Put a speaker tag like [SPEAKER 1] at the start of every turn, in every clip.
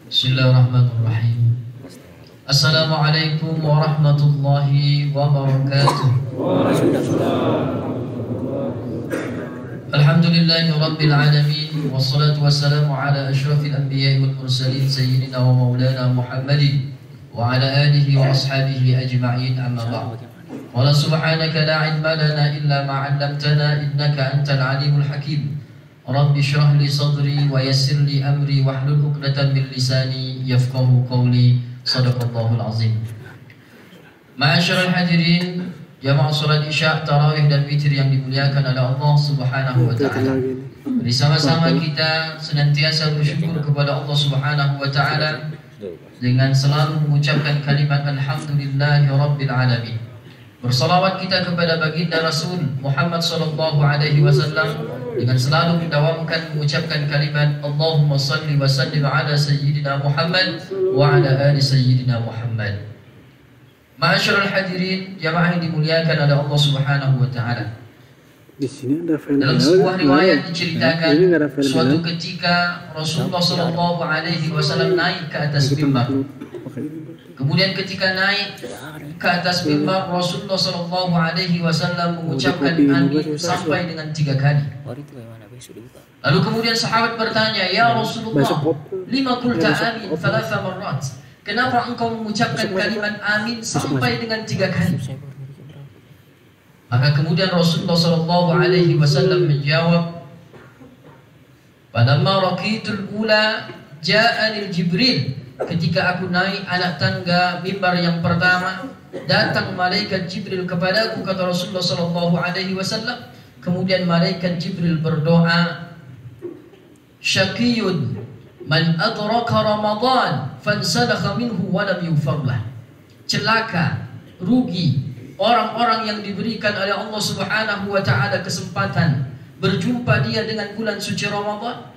[SPEAKER 1] Bismillahirrahmanirrahim. Assalamualaikum warahmatullahi wabarakatuh. Alhamdulillahi rabbil alamin, wassalatu wassalamu ala asyrafil anbiya'i wal mursalin sayyidina wa maulana Muhammadin wa ala alihi wa ashabihi ajma'in, amma ba'd. Qala subhanaka la ilma lana illa ma 'allamtana innaka antal alimul hakim. Rabbi shrah li sadri wa yassir li amri wahlul 'uqdatam min lisani yafqahu qawli. Shadaqallahul azim. Ma'asyiral hadirin, jamaah salat Isya, tarawih dan witir yang dimuliakan oleh Allah Subhanahu wa taala. Bersama-sama kita senantiasa bersyukur kepada Allah Subhanahu wa taala dengan selalu mengucapkan kalimat alhamdulillahi rabbil alamin. Bersalawat kita kepada baginda Rasul Muhammad sallallahu alaihi wasallam dengan selalu mendawamkan mengucapkan kalimat Allahumma salli wa sallim ala sayyidina Muhammad wa ala ali sayyidina Muhammad. Ma'asyiral hadirin, jamaah yang dimuliakan oleh Allah Subhanahu wa taala.
[SPEAKER 2] Di sini ada
[SPEAKER 1] dalam sebuah riwayat diceritakan suatu ketika Rasulullah sallallahu alaihi wasallam naik ke atas mimbar. Kemudian ketika naik ke atas mimbar, Rasulullah sallallahu alaihi wasallam mengucapkan amin sampai dengan 3 kali. Lalu kemudian sahabat bertanya, "Ya Rasulullah, lima qulta amin thalatha marrat?" Kenapa engkau mengucapkan kalimat amin sampai dengan 3 kali? Maka kemudian Rasulullah sallallahu alaihi wasallam menjawab, "Falamma raqitul ula ja'ani Jibril." Ketika aku naik anak tangga mimbar yang pertama, datang malaikat Jibril kepadaku, kata Rasulullah sallallahu alaihi wasallam. Kemudian malaikat Jibril berdoa, "Syaqiyun man adraka Ramadan fansalakha minhu wa lam yufarlah." Celaka, rugi orang-orang yang diberikan oleh Allah Subhanahu wa taala kesempatan berjumpa dia dengan bulan suci Ramadan,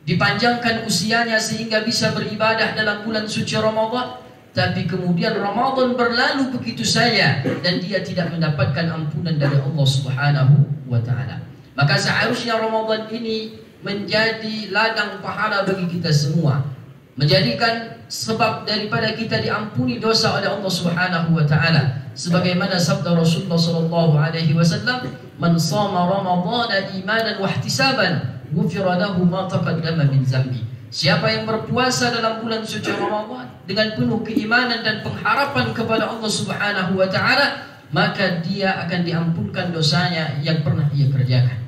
[SPEAKER 1] dipanjangkan usianya sehingga bisa beribadah dalam bulan suci Ramadan, tapi kemudian Ramadan berlalu begitu saja dan dia tidak mendapatkan ampunan dari Allah Subhanahu wa taala. Maka seharusnya Ramadan ini menjadi ladang pahala bagi kita semua, menjadikan sebab daripada kita diampuni dosa oleh Allah Subhanahu wa taala, sebagaimana sabda Rasulullah sallallahu alaihi wasallam, "Man shama ramadhana imanan wa ihtisaban ghufira lahu ma taqaddama min zambi." Siapa yang berpuasa dalam bulan suci Ramadan dengan penuh keimanan dan pengharapan kepada Allah Subhanahu wa taala, maka dia akan diampunkan dosanya yang pernah ia kerjakan.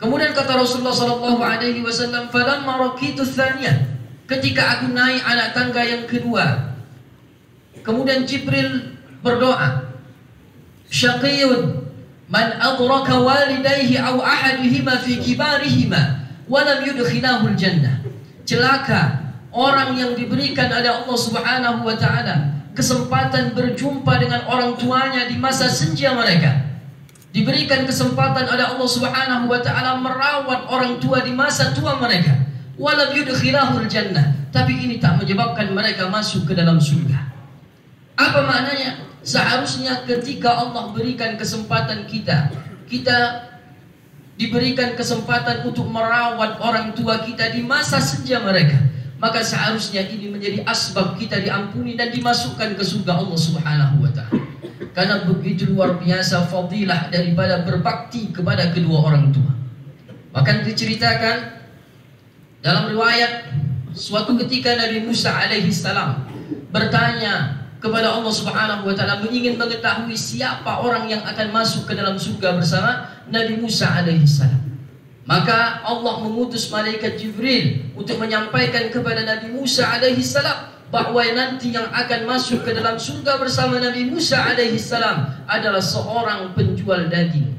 [SPEAKER 1] Kemudian kata Rasulullah sallallahu alaihi wasallam, "Falamma raqitu tsaniyah." Ketika aku naik anak tangga yang kedua, kemudian Jibril berdoa, "Syaqiyun man adraka walidayhi aw ahadihima fi kibarihima wa lam yudkhilahul jannah." Celaka orang yang diberikan oleh Allah Subhanahu wa taala kesempatan berjumpa dengan orang tuanya di masa senja mereka. Diberikan kesempatan oleh Allah Subhanahu wa taala merawat orang tua di masa tua mereka. Wa lam yudkhilahul jannah, tapi ini tak menyebabkan mereka masuk ke dalam surga. Apa maknanya? Seharusnya ketika Allah berikan kesempatan kita diberikan kesempatan untuk merawat orang tua kita di masa senja mereka, maka seharusnya ini menjadi asbab kita diampuni dan dimasukkan ke surga Allah Subhanahu wa taala. Karena begitu luar biasa fadilah daripada berbakti kepada kedua orang tua. Bahkan diceritakan dalam riwayat, suatu ketika Nabi Musa alaihi salam bertanya kepada Allah Subhanahu wa taala, ingin mengetahui siapa orang yang akan masuk ke dalam surga bersama Nabi Musa alaihi salam. Maka Allah mengutus malaikat Jibril untuk menyampaikan kepada Nabi Musa alaihi salam bahwa nanti yang akan masuk ke dalam surga bersama Nabi Musa alaihi salam adalah seorang penjual daging.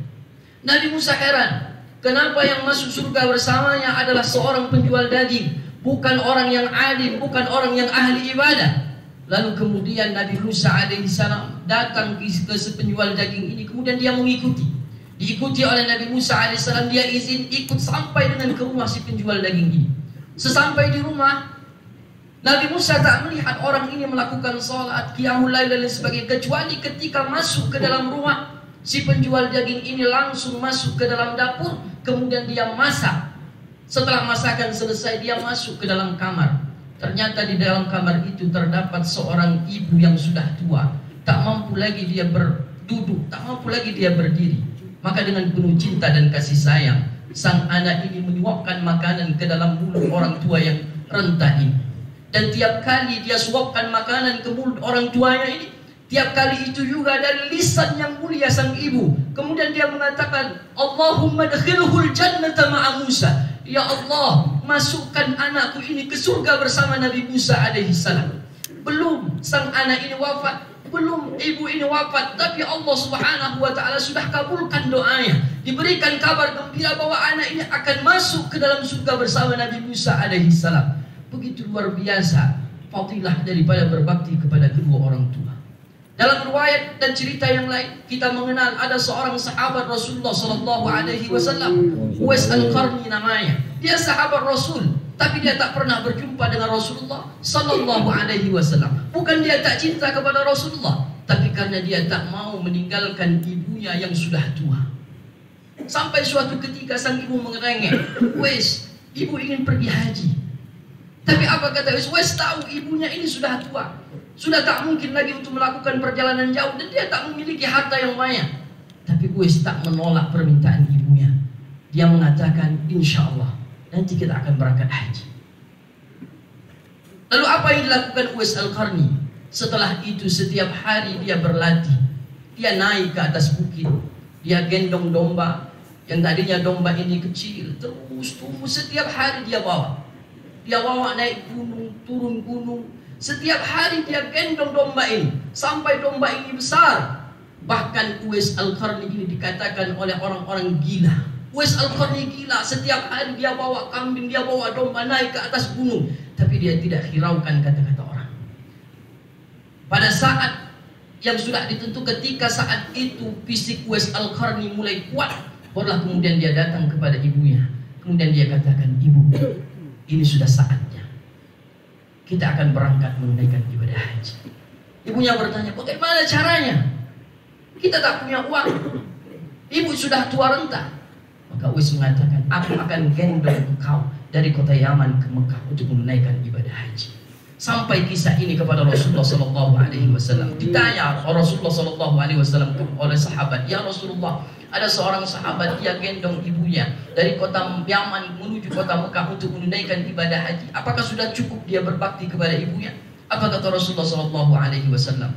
[SPEAKER 1] Nabi Musa heran, kenapa yang masuk surga bersamanya adalah seorang penjual daging, bukan orang yang alim, bukan orang yang ahli ibadah. Lalu kemudian Nabi Musa alaihissalam datang ke penjual daging ini, kemudian dia diikuti oleh Nabi Musa alaihissalam. Dia izin ikut sampai dengan ke rumah si penjual daging ini. Sesampai di rumah, Nabi Musa tak melihat orang ini melakukan salat, qiyamul lail dan sebagainya, kecuali ketika masuk ke dalam rumah, si penjual daging ini langsung masuk ke dalam dapur, kemudian dia masak Setelah masakan selesai, dia masuk ke dalam kamar. Ternyata di dalam kamar itu terdapat seorang ibu yang sudah tua. Tak mampu lagi dia berduduk, tak mampu lagi dia berdiri. Maka dengan penuh cinta dan kasih sayang, sang anak ini menyuapkan makanan ke dalam mulut orang tua yang renta ini. Dan tiap kali dia suapkan makanan ke mulut orang tuanya ini, tiap kali itu juga dari lisan yang mulia sang ibu. Kemudian dia mengatakan, Allahumma dakhilhul jannata ma'a Musa. Ya Allah, masukkan anakku ini ke surga bersama Nabi Musa alaihissalam. Belum sang anak ini wafat, belum ibu ini wafat, tapi Allah subhanahu wa ta'ala sudah kabulkan doanya. Diberikan kabar gembira bahwa anak ini akan masuk ke dalam surga bersama Nabi Musa alaihissalam. Begitu luar biasa fadilah daripada berbakti kepada kedua orang tua. Dalam riwayat dan cerita yang lain, kita mengenal ada seorang sahabat Rasulullah sallallahu alaihi wasallam, Uwais Al-Qarni namanya. Dia sahabat Rasul, tapi dia tak pernah berjumpa dengan Rasulullah sallallahu alaihi wasallam. Bukan dia tak cinta kepada Rasulullah, tapi karena dia tak mau meninggalkan ibunya yang sudah tua. Sampai suatu ketika sang ibu mengerengek, Uwais, ibu ingin pergi haji. Tapi apa kata Uwais? Uwais tahu ibunya ini sudah tua, sudah tak mungkin lagi untuk melakukan perjalanan jauh, dan dia tak memiliki harta yang banyak. Tapi Uwais tak menolak permintaan ibunya. Dia mengatakan, insya Allah nanti kita akan berangkat haji. Lalu apa yang dilakukan Uwais Al-Qarni? Setelah itu setiap hari dia berlatih. Dia naik ke atas bukit, dia gendong domba. Yang tadinya domba ini kecil, terus tumbuh. Setiap hari dia bawa. Dia bawa naik gunung, turun gunung. Setiap hari dia gendong domba ini sampai domba ini besar. Bahkan Uwais Al-Qarni ini dikatakan oleh orang-orang gila. Uwais Al-Qarni gila, setiap hari dia bawa kambing, dia bawa domba naik ke atas gunung. Tapi dia tidak hiraukan kata-kata orang. Pada saat yang sudah ditentu, ketika saat itu fisik Uwais Al-Qarni mulai kuat, barulah kemudian dia datang kepada ibunya. Kemudian dia katakan, ibu, ini sudah saatnya kita akan berangkat menunaikan ibadah haji. Ibunya bertanya, bagaimana caranya? Kita tak punya uang. Ibu sudah tua renta. Maka Uwais mengatakan, aku akan gendong engkau dari kota Yaman ke Mekah untuk menunaikan ibadah haji. Sampai kisah ini kepada Rasulullah sallallahu alaihi wasallam. Ditanya Rasulullah sallallahu alaihi wasallam oleh sahabat, ya Rasulullah, ada seorang sahabat dia gendong ibunya dari kota Yaman menuju kota Mekah untuk menunaikan ibadah haji. Apakah sudah cukup dia berbakti kepada ibunya? Apa kata Rasulullah sallallahu alaihi wasallam?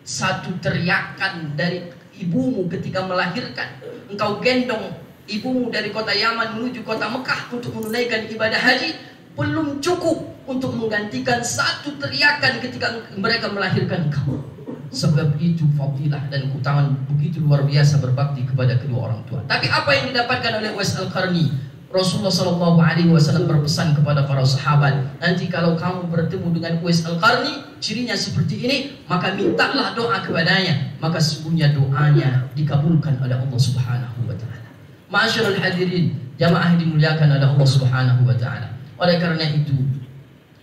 [SPEAKER 1] Satu teriakan dari ibumu ketika melahirkan, engkau gendong ibumu dari kota Yaman menuju kota Mekah untuk menunaikan ibadah haji, belum cukup untuk menggantikan satu teriakan ketika mereka melahirkan engkau. Sebab itu fadilah dan keutamaan begitu luar biasa berbakti kepada kedua orang tua. Tapi apa yang didapatkan oleh Uwais Al-Qarni? Rasulullah sallallahu alaihi wasallam berpesan kepada para sahabat, nanti kalau kamu bertemu dengan Uwais Al-Qarni, cirinya seperti ini, maka mintalah doa kepadanya, maka sesungguhnya doanya dikabulkan oleh Allah Subhanahu wa taala. Ma'asyiral hadirin, jamaah yang dimuliakan oleh Allah Subhanahu wa taala. Oleh karena itu,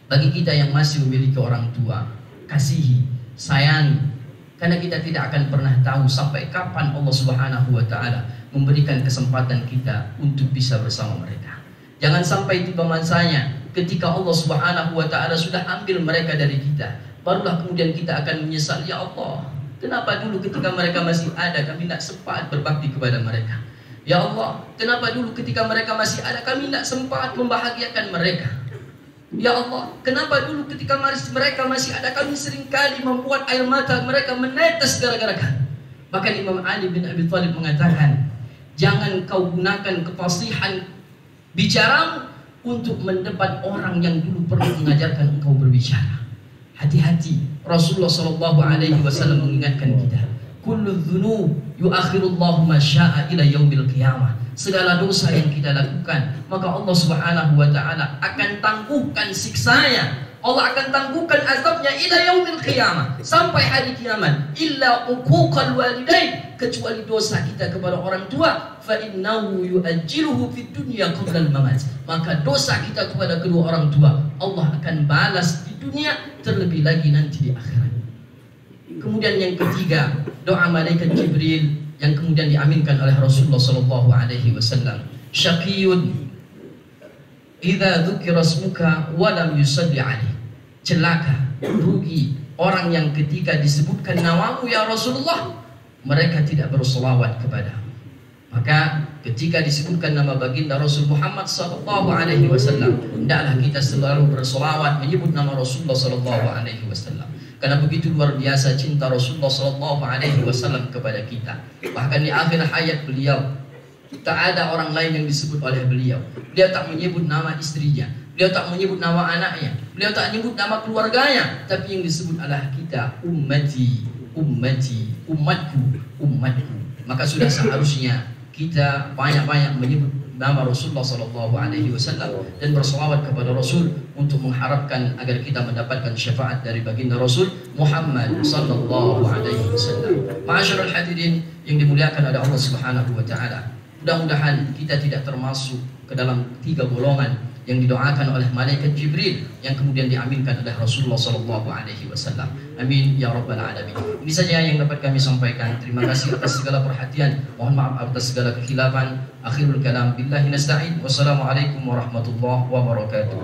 [SPEAKER 1] bagi kita yang masih memiliki orang tua, kasihi, sayangi. Karena kita tidak akan pernah tahu sampai kapan Allah Subhanahu wa taala memberikan kesempatan kita untuk bisa bersama mereka. Jangan sampai tiba masanya ketika Allah Subhanahu wa taala sudah ambil mereka dari kita, barulah kemudian kita akan menyesal, ya Allah, kenapa dulu ketika mereka masih ada kami tidak sempat berbakti kepada mereka. Ya Allah, kenapa dulu ketika mereka masih ada kami tidak sempat membahagiakan mereka. Ya Allah, kenapa dulu ketika mereka masih ada kami seringkali membuat air mata mereka menetes gara-gara kami. Bahkan Imam Ali bin Abi Thalib mengatakan, jangan kau gunakan kefasihan bicaramu untuk mendebat orang yang dulu pernah mengajarkan engkau berbicara. Hati-hati, Rasulullah sallallahu alaihi wasallam mengingatkan kita, kullu dzunub yuakhirullahu ma syaa ila yaumil qiyamah. Segala dosa yang kita lakukan, maka Allah Subhanahu wa taala akan tangguhkan siksanya. Allah akan tangguhkan azabnya ila yaumil qiyamah, sampai hari kiamat. Illa uquqal walidain, kecuali dosa kita kepada orang tua, fa innahu yu'ajjiluhu fid dunya qabla al-mamat. Maka dosa kita kepada kedua orang tua Allah akan balas di dunia, terlebih lagi nanti di akhirat. Kemudian yang ketiga, doa malaikat Jibril yang kemudian diaminkan oleh Rasulullah sallallahu alaihi wasallam. Syaqiyun idza dzukira ismuka wa lam yusalli alaihi. Celaka, rugi orang yang ketika disebutkan namamu ya Rasulullah, mereka tidak berselawat kepadamu. Maka ketika disebutkan nama baginda Rasul Muhammad sallallahu alaihi wasallam, hendaklah kita selalu berselawat menyebut nama Rasulullah sallallahu alaihi wasallam. Karena begitu luar biasa cinta Rasulullah sallallahu alaihi wasallam kepada kita. Bahkan di akhir hayat beliau, tak ada orang lain yang disebut oleh beliau. Beliau tak menyebut nama istrinya, beliau tak menyebut nama anaknya, beliau tak menyebut nama keluarganya, tapi yang disebut adalah kita, ummati, ummati, umatku, umatku. Maka sudah seharusnya kita banyak-banyak menyebut nama Rasulullah sallallahu alaihi wasallam dan berselawat kepada Rasul untuk mengharapkan agar kita mendapatkan syafaat dari baginda Rasul Muhammad sallallahu alaihi wasallam. Ma'asyiral hadirin yang dimuliakan oleh Allah Subhanahu wa taala. Mudah-mudahan kita tidak termasuk ke dalam 3 golongan yang didoakan oleh malaikat Jibril yang kemudian diaminkan oleh Rasulullah sallallahu alaihi wasallam. Amin ya rabbal alamin. Ini saja yang dapat kami sampaikan. Terima kasih atas segala perhatian. Mohon maaf atas segala kekhilafan. Akhirul kalam billahi nasta'in. Wassalamualaikum warahmatullahi wabarakatuh.